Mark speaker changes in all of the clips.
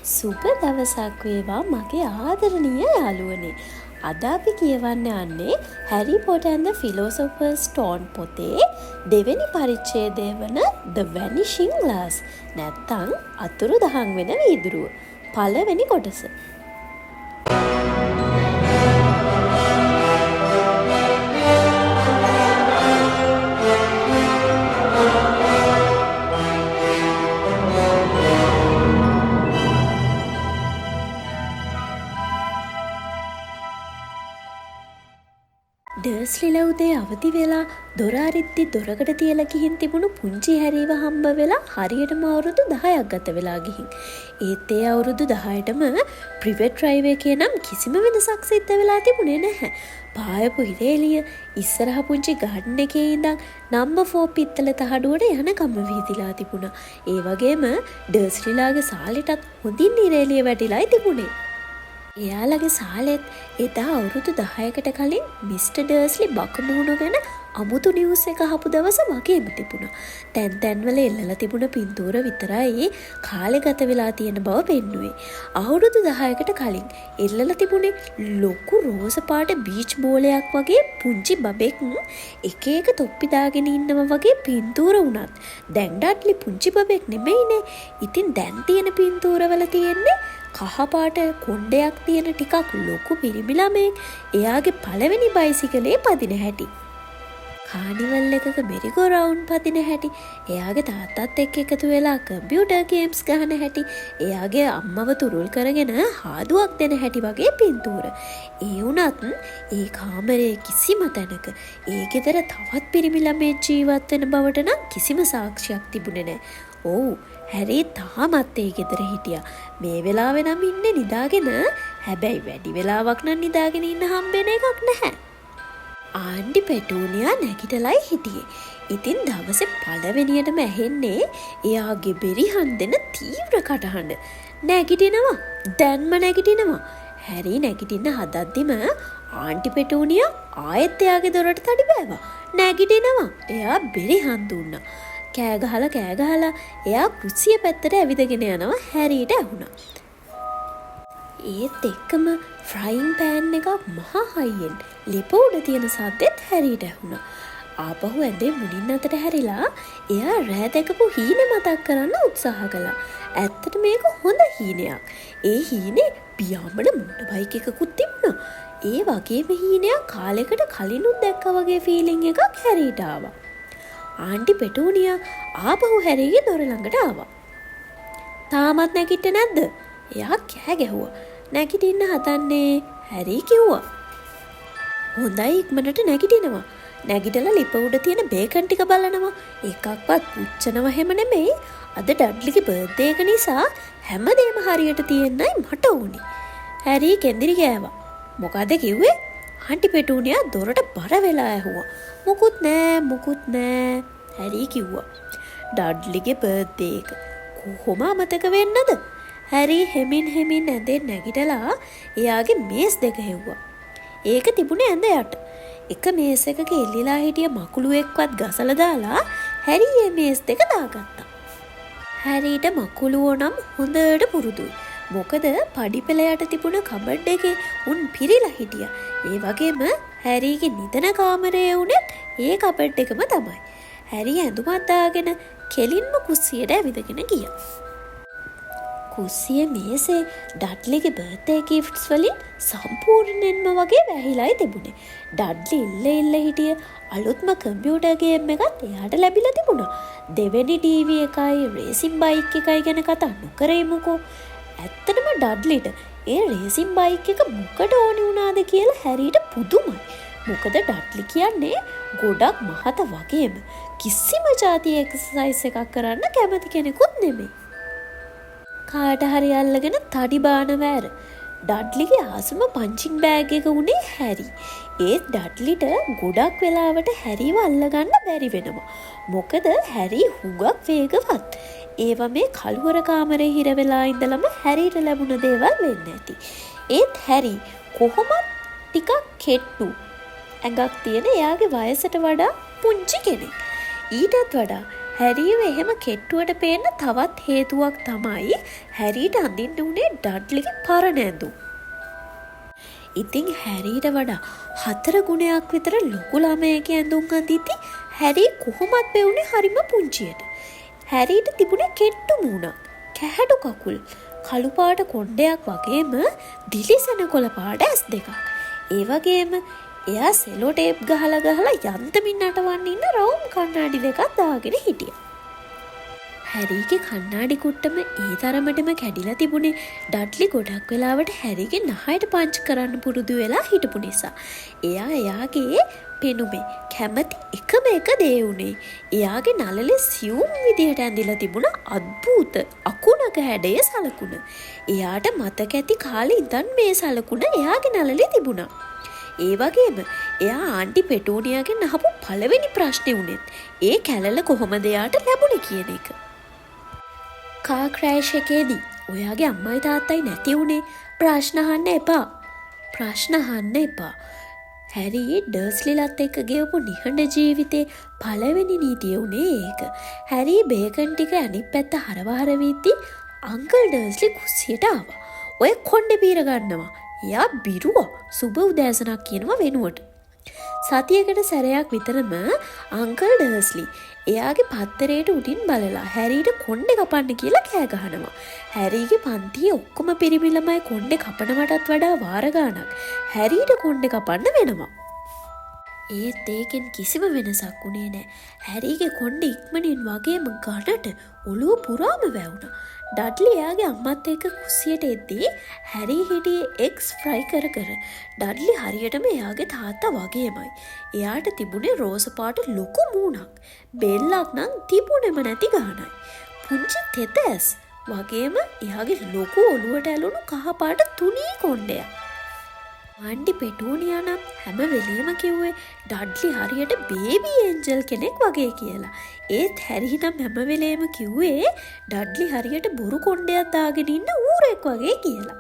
Speaker 1: සුබ දවසක් වේවා මගේ ආදරණීය යාළුවනේ. අද අපි කියවන්න යන්නේ හැරි Potter and the Philosopher's Stone පොතේ දෙවෙනි පරිච්ඡේදය වන The Vanishing Glass නැත්තං අතුරුදහන් වෙන වීදුරුව. පළවෙනි කොටස. ඩර්ස්ලිලා උදේ අවදි වෙලා දොර අරිද්දි දොරකට තියලා ගිහින් තිබුණු පුංචි හැරීව හම්බ වෙලා හරියටම අවුරුදු 10ක් ගත වෙලා ගිහින්. ඒත් ඒ අවුරුදු 10ටම ප්‍රිවෙට් ඩ්‍රයිව් එකේ නම් කිසිම වෙනසක් සිද්ධ වෙලා තිබුණේ නැහැ. පායපු ඉරේලිය ඉස්සරහ පුංචි ගාඩන් එකේ ඉඳන් නම්බර් 4 පිත්තල තහඩුවට යනකම් වීදිලා තිබුණා. ඒ වගේම ඩර්ස්ලිලාගේ සාලෙටත් හොඳින් ඉරේලිය වැටිලායි තිබුණේ. එයාලගේ සාලෙත් එදා අවුරුදු 10කට කලින් මිස්ටර් ඩර්ස්ලි බකමුණු ගැන අමුතු නිවුස් එක අහපු දවස වගේම තිබුණා. තැන් තැන්වල එල්ලලා තිබුණ පින්තූර විතරයි කාලේ ගත වෙලා තියෙන බව පෙන්නුවේ. අවුරුදු 10කට කලින් එල්ලලා තිබුණේ ලොකු රෝස පාට බීච් බෝලයක් වගේ පුංචි බබෙක් එක එක තොප්පි දාගෙන ඉන්නවා වගේ පින්තූර වුණත් දැන් ඩඩ්ලි පුංචි බබෙක් නෙමෙයිනේ. ඉතින් දැන් තියෙන පින්තූරවල තියෙන්නේ කහපාට කොණ්ඩයක් තියෙන ටිකක් ලොකු පිරිමි ළමෙක් එයාගේ පළවෙනි බයිසිකලේ පදින හැටි. කානිවල් එකක මෙරිගෝ රවුන්ඩ් පදින හැටි. එයාගේ තාත්තත් එක්ක එකතු වෙලා කම්පියුටර් ගේම්ස් ගහන හැටි. එයාගේ අම්මව තුරුල් කරගෙන හාදුවක් දෙන හැටි වගේ පින්තූර. ඒ වුණත් ඒ කාමරයේ කිසිම තැනක ඒ ගෙදර තවත් පිරිමි ළමෙක් ජීවත් වෙන බවට නම් කිසිම සාක්ෂියක් තිබුණේ නැහැ. ඔව් හැරි තාමත් ඒ ගෙදර හිටියා. මේ වෙලාවෙ නම් ඉන්නේ නිදාගෙන. හැබැයි වැඩි වෙලාවක් නම් නිදාගෙන ඉන්න හම්බෙන එකක් නැහැ. ආන්ටි පෙටූනියා නැගිටලයි හිටියේ. ඉතින් දවසේ පළවෙනියටම ඇහෙන්නේ එයාගේ බෙරිහන් දෙන තීව්‍ර කටහඬ. නැගිටිනවා. දැන්ම නැගිටිනවා. හැරි නැගිටින්න හදද්දිම ආන්ටි පෙටූනියා ආයෙත් එයාගේ දොරට තඩි බෑවා. නැගිටිනවා. එයා බෙරිහන් දුන්නා. කෑ ගහලා එයා කුස්සිය පැත්තට ඇවිදගෙන යනවා හැරීට ඇහුණා. ඒත් එක්කම ෆ්‍රයින් පෑන් එකක් මහා හයියෙන් ලිප උඩ තියෙන සද්දෙත් හැරීට ඇහුණා. ආපහු ඇඳේ මුලින් අතට හැරිලා එයා රෑ දැකපු හීනේ මතක් කරන්න උත්සාහ කළා. ඇත්තට මේක හොඳ හීනයක්. ඒ හීනේ පියාඹන මොටර් බයික් එකකුත් තිබුණා. ඒ වගේම හීනයක් කාලෙකට කලිනුත් දැක්කා වගේ ෆීලිං එකක් හැරීට ආවා. ආන්ටි පෙටූනියා ආපහු හැරීගේ දොර ළඟට ආවා. තාමත් නැගිට්ටේ නැද්ද? එයා කෑ ගැහුවා. නැගිටින්න හදන්නේ හැරි කිව්වා. හොඳයි ඉක්මනට නැගිටිනවා. නැගිටලා ලිප උඩ තියෙන බේකන් ටික බලනවා. එකක්වත් පුච්චනවා හැම නෙමෙයි. අද ඩඩ්ලිගේ බර්ත්ඩේ එක නිසා හැමදේම හරියට තියෙන්නයි මට ඕනි. හැරි කෙන්දිරි ගෑවා. මොකද කිව්වේ? ආන්ටි පෙටූනියා දොරට බර වෙලා ඇහුවා. මුකුත් නෑ හැරි කිව්වා. ඩඩ්ලිගේ බර්ත්ඩේ එක කොහොම අමතක වෙන්නද? හැරි හෙමින් ඇඳෙන් නැගිටලා එයාගේ මේස් දෙක හෙව්වා. ඒක තිබුණේ ඇඳ යට. එක මේස් එකක එල්ලිලා හිටිය මකුළු එක්වත් ගසලා දාලා හැරි මේ මේස් දෙක දාගත්තා. හැරිට මකුළුවෝ නම් හොඳට පුරුදුයි. මොකද පඩිපෙළ යට තිබුණ කබඩ් එකේ උන් පිරීලා හිටියා. ඒ වගේම හැරිගේ නිදන කාමරයේ උනත් ඒ කබඩ් එකම තමයි. හැරි ඇඳුමක් දාගෙන කෙලින්ම කුස්සියට ඇවිදගෙන ගියා. කුස්සියේ මේසේ ඩඩ්ලිගේ බර්ත්ඩේ ගිෆ්ට්ස් වලින් සම්පූර්ණයෙන්ම වගේ වැහිලායි තිබුණේ. ඩඩ්ලි ඉල්ල හිටිය අලුත්ම කම්පියුටර් ගේම් එකත් එයාට ලැබිලා තිබුණා. දෙවෙනි ටීවී එකයි රේසින් බයික් එකයි ගැන කතා නොකරෙමුකෝ. ඇත්තටම ඩඩ්ලිට ඒ රේසින් බයික් එක මොකට ඕනි වුණාද කියලා හැරීට පුදුමයි. මොකද ඩඩ්ලි කියන්නේ ගොඩක් මහත වගේම කිසිම જાතිය එක්සර්සයිස් එකක් කරන්න කැමති කෙනෙකුත් නෙමෙයි. කාට හරි අල්ලගෙන තඩි බාන වෑර. ඩඩ්ලිගේ ආසම පංචිං බෑග් එක උනේ හැරි. ඒත් ඩඩ්ලිට ගොඩක් වෙලාවට හැරිව අල්ලගන්න බැරි වෙනවා. මොකද හැරි හුඟක් වේගවත්. ඒවා මේ කළුවර කාමරේ හිර වෙලා ඉඳලම හැරිට ලැබුණ දේවල් වෙන්න ඇති. ඒත් හැරි කොහොමත් ටිකක් කෙට්ටු ඇඟක් තියෙන එයාගේ වයසට වඩා පුංචි කෙනෙක්. ඊටත් වඩා හැරීව එහෙම කෙට්ටුවට පේන්න තවත් හේතුවක් තමයි හැරීට අඳින්න උනේ ඩඩ්ලිගේ පරණ ඇඳුම්. ඉතින් හැරීට වඩා 4 ගුණයක් විතර ලොකු ළමයෙක්ගේ ඇඳුම් අඳිද්දි හැරී කොහොමත් වෙවුනේ හරිම පුංචියට. හැරීට තිබුණේ කෙට්ටු මූණක්, කැහැඩු කකුල්, කළු පාට කොණ්ඩයක් වගේම දිලිසෙන කොළ පාට ඇස් දෙකක්. ඒ වගේම එයා සෙලෝ ටේප් ගහලා යන්තමින් නටවන්න ඉන්න රවුම් කණ්ණාඩි දෙකක් දාගෙන හිටියා. හැරීගේ කණ්ණාඩි කුට්ටම ඒ තරමටම කැඩිලා තිබුණේ ඩඩ්ලි ගොඩක් වෙලාවට හැරීගේ නහයට පංච් කරන්න පුරුදු වෙලා හිටපු නිසා. එයාගේ පෙනුමේ කැමති එකම එක දේ උනේ එයාගේ නළලේ සියුම් විදියට ඇඳිලා තිබුණ අද්භූත අකුණක හැඩයේ සලකුණ. එයාට මතක ඇති කාලේ ඉඳන් මේ සලකුණ එයාගේ නළලේ තිබුණා. ඒ වගේම එයා ආන්ටි පෙටෝනියාගෙන් අහපු පළවෙනි ප්‍රශ්නේ උනේත් ඒ කැලල කොහොමද එයාට ලැබුණේ කියන එක. කාර් ක්‍රෑෂ් එකේදී ඔයාගේ අම්මයි තාත්තයි නැති උනේ ප්‍රශ්න අහන්න එපා. හැරී ඩර්ස්ලිලත් එක්ක ගෙවපු නිහඬ ජීවිතේ පළවෙනි නීතිය උනේ ඒක. හැරී බේකන් ටික අනිත් පැත්ත හරවහර වීද්දි අංකල් ඩර්ස්ලි කුස්සියට ආවා. ඔය කොණ්ඩේ බීර ගන්නවා. එයා බිරුවා සුබ උදෑසනක් කියනවා වෙනුවට. සතියකට සැරයක් විතරම අංකල් ඩර්ස්ලි එයාගේ පත්තරේට උඩින් බලලා හැරීට කොණ්ඩේ කපන්න කියලා කෑ ගහනවා. හැරීගේ පන්තියේ ඔක්කොම පිරිමි ළමයි කොණ්ඩේ කපනවටත් වඩා වාර ගාණක් හැරීට කොණ්ඩේ කපන්න වෙනවා. ඒත් ඒකෙන් කිසිම වෙනසක් උනේ නැහැ. හැරීගේ කොණ්ඩේ ඉක්මනින් වගේම ගඩට ඔළුව පුරාම වැවුණා. ඩඩ්ලි එයාගේ අම්මත් එක්ක කුස්සියට එද්දී හැරී හිටියේ එග්ස් ෆ්‍රයි කර. ඩඩ්ලි හරියටම එයාගේ තාත්තා වගේමයි. එයාට තිබුණේ රෝස පාට ලොකු මූණක්. බෙල්ලක් නම් තිබුණෙම නැති ගානයි. පුංචි තෙත ඇස් වගේම එයාගේ ලොකු ඔළුවට ඇලුණු කහ පාට තුනී කොණ්ඩයක්. ආන්ටි පෙටෝනියා නම් හැම වෙලේම කිව්වේ ඩඩ්ලි හරියට බේබි ඒන්ජල් කෙනෙක් වගේ කියලා. ඒත් හැරී නම් හැම වෙලේම කිව්වේ ඩඩ්ලි හරියට බොරු කොණ්ඩයක් දාගෙන ඉන්න ඌරෙක් වගේ කියලා.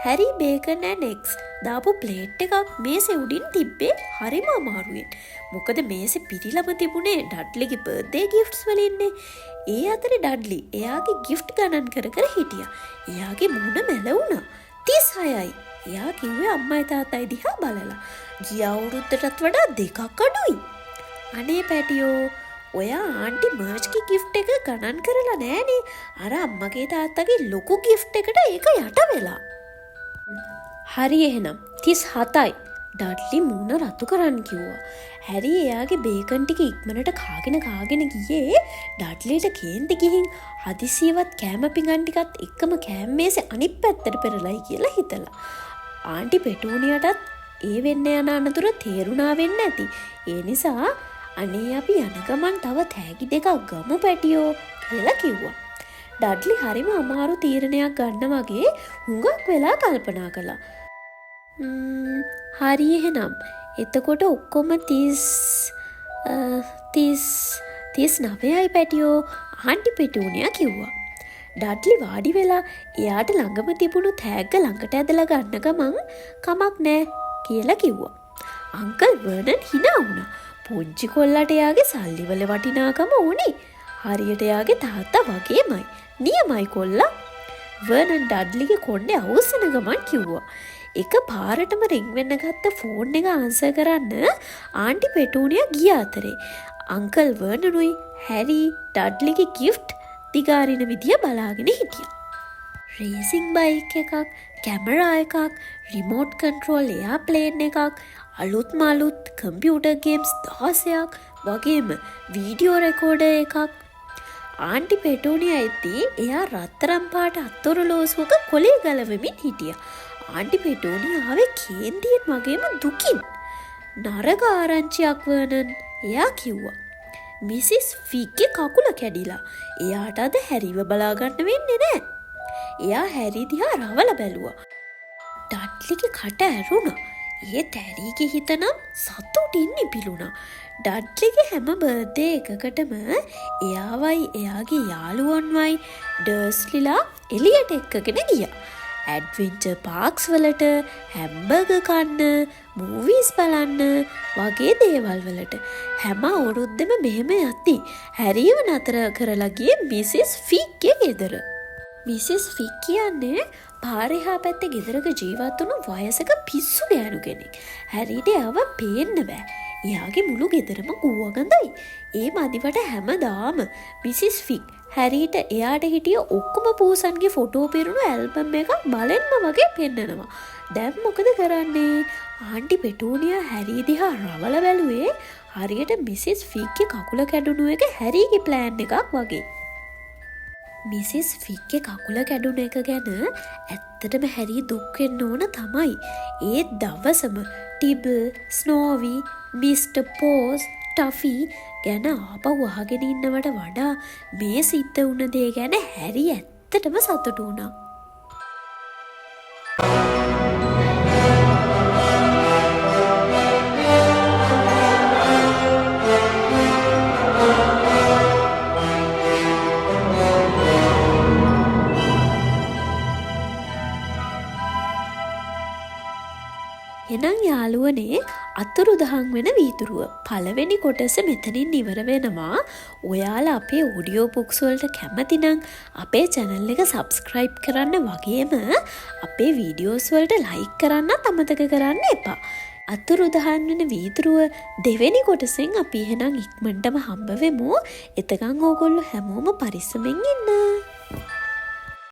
Speaker 1: හැරී බේකන් ඇන් එග්ස් දාපු ප්ලේට් එකක් මේසේ උඩින් තිබ්බේ හරිම අමාරුවෙන්. මොකද මේසේ පිරිලම තිබුණේ ඩඩ්ලිගේ බර්ත්ඩේ ගිෆ්ට්ස් වලින්නේ. ඒ අතරේ ඩඩ්ලි එයාගේ ගිෆ්ට් ගණන් කර හිටියා. එයාගේ මූණ මැලවුණා. 36යි. එයා කිව්වේ අම්මයි තාත්තයි දිහා බලලා. ගිය අවුරුද්දටත් වඩා 2ක් අඩුයි. අනේ පැටියෝ ඔයා ආන්ටි මර්ච්ගේ ගිෆ්ට් එක ගණන් කරලා නෑනේ. අර අම්මගේ තාත්තගේ ලොකු ගිෆ්ට් එකට ඒක යට වෙලා. හරි එහෙනම් 37යි. ඩඩ්ලි මූණ රතු කරන්න කිව්වා. හැරී එයාගේ බේකන් ටික ඉක්මනට කාගෙන ගියේ ඩඩ්ලිට කේන්ති ගිහින් හදිසියවත් කෑම පිඟන් ටිකත් එක්කම කෑම මේසේ අනිත් පැත්තට පෙරලයි කියලා හිතලා. ආන්ටි පෙටෝනියටත් ඒ වෙන්න යන අනතුර තේරුණා වෙන්න ඇති. ඒ නිසා අනේ අපි යන ගමන් තව තෑගි දෙකක් ගමු පැටියෝ කියලා කිව්වා. ඩඩ්ලි හරිම අමාරු තීරණයක් ගන්න වගේ හුඟක් වෙලා කල්පනා කළා. හරි එහෙනම් එතකොට ඔක්කොම 39යි පැටියෝ ආන්ටි පෙටෝනියා කිව්වා. ඩඩ්ලි වාඩි වෙලා එයාට ළඟම තිබුණු තෑග්ග ළඟට ඇදලා ගන්න ගමන් කමක් නෑ කියලා කිව්වා. අංකල් වර්නන් hina වුණා. පුංචි කොල්ලට එයාගේ සල්ලිවල වටිනාකම ඕනේ. හරියට එයාගේ තාත්තා වගේමයි. නියමයි කොල්ලා. වර්නන් ඩඩ්ලිගේ කොණ්ඩේ අවුස්සන ගමන් කිව්වා. එක පාරටම රින් වෙන්න ගත්ත ෆෝන් එක ආන්සර් කරන්න ආන්ටි පෙටෝනියා ගිය අතරේ අංකල් වර්නනුයි හැරී ඩඩ්ලිගේ ගිෆ්ට් දිගාරින විදිය බලාගෙන හිටියා. රේසිං බයික් එකක්, කැමරා එකක්, රිමෝට් කන්ට්‍රෝල් එයාප්ලේන් එකක්, අලුත් කම්පියුටර් ගේම්ස් 16ක් වගේම වීඩියෝ රෙකෝඩර් එකක්. ආන්ටි පෙටෝනියා එද්දී එයා රත්තරන් පාට අත්ඔරලෝසුවක කොලේ ගලවමින් හිටියා. ආන්ටි පෙටෝනියා ආවේ කේන්තියෙන් වගේම දුකින්. නරක ආරංචියක් වර්නන් එයා කිව්වා. මිසිස් ෆික්ගේ කකුල කැඩිලා. එයාට අද හැරිව බලාගන්න වෙන්නේ නෑ. එයා හැරි දිහා රවල බැලුවා. ඩඩ්ලිගේ කට ඇරුණා. ඒත් හැරීගේ හිත නම් සතුටින් නිපිලුණා. ඩඩ්ලිගේ හැම බර්ත්ඩේ එකකටම එයාවයි එයාගේ යාළුවන්වයි ඩර්ස්ලිලා එළියට එක්කගෙන ගියා. ඇඩ්වෙන්චර් පාක්ස් වලට, හැම්බර්ගර් කන්න, මූවීස් බලන්න වගේ දේවල් වලට. හැම අවුරුද්දෙම මෙහෙම යද්දි හැරිව නතර කරලා ගියේ මිසිස් ෆික්ගේ ගෙදර. මිසිස් ෆික් කියන්නේ පාරේ එහා පැත්තේ ගෙදරක ජීවත් වුණු වයසක පිස්සු ගෑනු කෙනෙක්. හැරිට එයාව පේන්න බෑ. එයාගේ මුළු ගෙදරම ඌවගඳයි. ඒ මදිවට හැමදාම මිසිස් ෆික් හැරිට එයාට හිටිය ඔක්කොම පූසන්ගේ ෆොටෝ පිරුණු ඇල්බම් එකක් බලෙන්ම වගේ පෙන්නනවා. දැන් මොකද කරන්නේ? ආන්ටි පෙටූනියා හැරි දිහා රවල බැලුවේ හරියට මිසිස් ෆික්ගේ කකුල කැඩුණු එක හැරිගේ ප්ලෑන් එකක් වගේ. මිසිස් ෆික්ගේ කකුල කැඩුණ එක ගැන ඇත්තටම හැරි දුක් වෙන්න ඕන තමයි. ඒ දවසම ටිබල්, ස්නෝවි, මිස්ටර් පෝස්, ටෆි ගැන ආපහු අහගෙන ඉන්නවට වඩා මේ සිද්ධ වුණ දේ ගැන හැරි ඇත්තටම සතුටු වුණා. එනම් යාළුවනේ අතුරුදහන් වෙන වීදුරුව පළවෙනි කොටස මෙතනින් ඉවර වෙනවා. ඔයාලා අපේ ඔඩියෝ බුක්ස් වලට කැමති නම් අපේ channel එක subscribe කරන්න වගේම අපේ වීඩියෝස් වලට like කරන්නත් අමතක කරන්න එපා. අතුරුදහන් වෙන වීදුරුව දෙවෙනි කොටසෙන් අපි එහෙනම් ඉක්මනටම හම්බ වෙමු. එතකන් ඕගොල්ලෝ හැමෝම පරිස්සමෙන් ඉන්න.